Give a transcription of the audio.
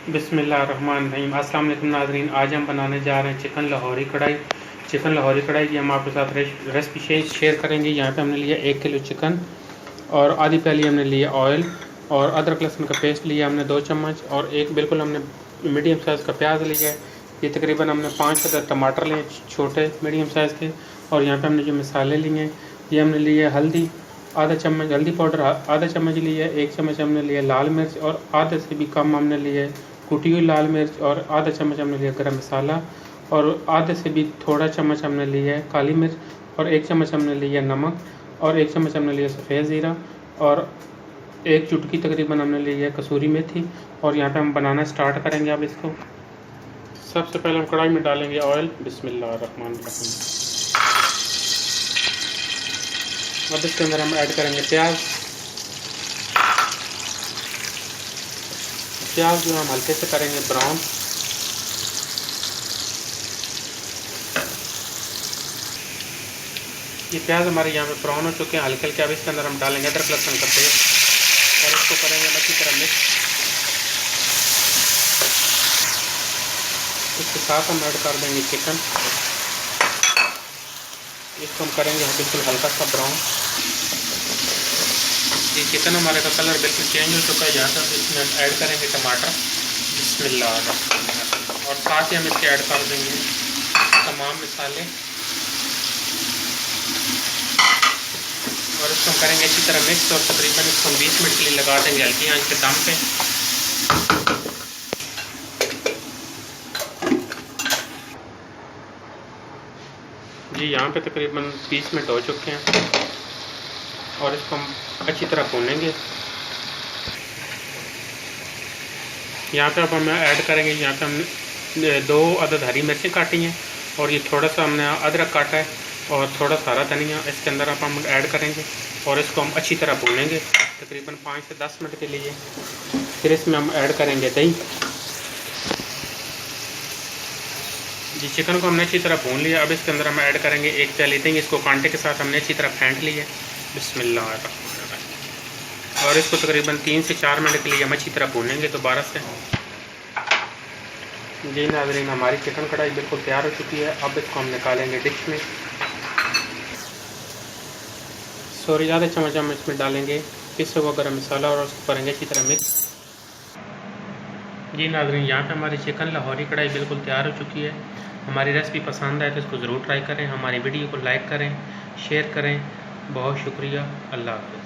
बिस्मिल्लाहिर्रहमानिर्रहीम। अस्सलाम वालेकुम नाज़रीन, आज हम बनाने जा रहे हैं चिकन लाहौरी कढ़ाई। चिकन लाहौरी कढ़ाई की हम आपके साथ रेसिपी शेयर करेंगे। यहाँ पे हमने लिया 1 किलो चिकन और आधी प्याली हमने लिया ऑयल और अदरक लहसुन का पेस्ट लिया हमने 2 चम्मच और एक बिल्कुल हमने मीडियम साइज़ का प्याज लिया है। ये तकरीबन हमने 5 अदर टमाटर लिए छोटे मीडियम साइज़ के। और यहाँ पे हमने जो मसाले लिए हैं, ये हमने लिए हल्दी आधा चम्मच, हल्दी पाउडर आधा चम्मच लिया, 1 चम्मच हमने लिया लाल मिर्च और आधे से भी कम हमने लिए कुटी हुई लाल मिर्च और आधा चम्मच हमने लिया गरम मसाला और आधे से भी थोड़ा चम्मच हमने लिया है काली मिर्च और 1 चम्मच हमने लिया नमक और 1 चम्मच हमने लिया सफ़ेद ज़ीरा और 1 चुटकी तकरीबन हमने ली है कसूरी मेथी। और यहाँ पे हम बनाना स्टार्ट करेंगे। अब इसको सबसे पहले हम कढ़ाई में डालेंगे ऑयल। बिस्मिल्लाहिर्रहमानिर्रहीम। अब इसके अंदर हम ऐड करेंगे प्याज जो हम हल्के से करेंगे ब्राउन। ये प्याज हमारे यहाँ पे ब्राउन हो चुके हैं हल्के हल्के। अब इसके अंदर हम डालेंगे अदरक लहसुन का पेस्ट और इसको करेंगे अच्छी तरह मिक्स। इसके साथ हम ऐड कर देंगे चिकन। इसको हम करेंगे बिल्कुल हल्का सा ब्राउन। ये चिकन हमारे का कलर बिल्कुल चेंज हो चुका है। यहाँ से इसमें हम ऐड करेंगे टमाटर। बिस्मिल्लाह। और साथ ही हम इसके ऐड कर देंगे तमाम मसाले और इसको हम करेंगे अच्छी तरह मिक्स और तकरीबन इसको हम 20 मिनट के लिए लगा देंगे हल्की आंच के दम पे। जी यहाँ पे तकरीबन 20 मिनट हो चुके हैं और इसको हम अच्छी तरह भूनेंगे। यहाँ पे अब हम ऐड करेंगे, यहाँ पे हमने 2 अदद हरी मिर्चें काटी हैं और ये थोड़ा सा हमने अदरक काटा है और थोड़ा सारा धनिया इसके अंदर अब हम ऐड करेंगे और इसको हम अच्छी तरह भूनेंगे तकरीबन 5 से 10 मिनट के लिए। फिर इसमें हम ऐड करेंगे दही। जी चिकन को हमने अच्छी तरह भून लिया। अब इसके अंदर हम ऐड करेंगे 1 प्याली दही। इसको कांटे के साथ हमने अच्छी तरह फेंट लिया है। बिस्मिल्लाह। और इसको तकरीबन 3 से 4 मिनट के लिए हम अच्छी तरह भूनेंगे दोबारा से। जी नाज़रीन, हमारी चिकन कढ़ाई बिल्कुल तैयार हो चुकी है। अब इसको हम निकालेंगे डिश में। आधा चम्मच हम इसमें डालेंगे पिसा हुआ गरम मसाला और उसको करेंगे अच्छी तरह मिक्स। जी नाज़रीन, यहाँ पे हमारी चिकन लाहौरी कढ़ाई बिल्कुल तैयार हो चुकी है। हमारी रेसिपी पसंद आए तो इसको ज़रूर ट्राई करें। हमारी वीडियो को लाइक करें, शेयर करें। बहुत शुक्रिया। अल्लाह हाफ़िज़।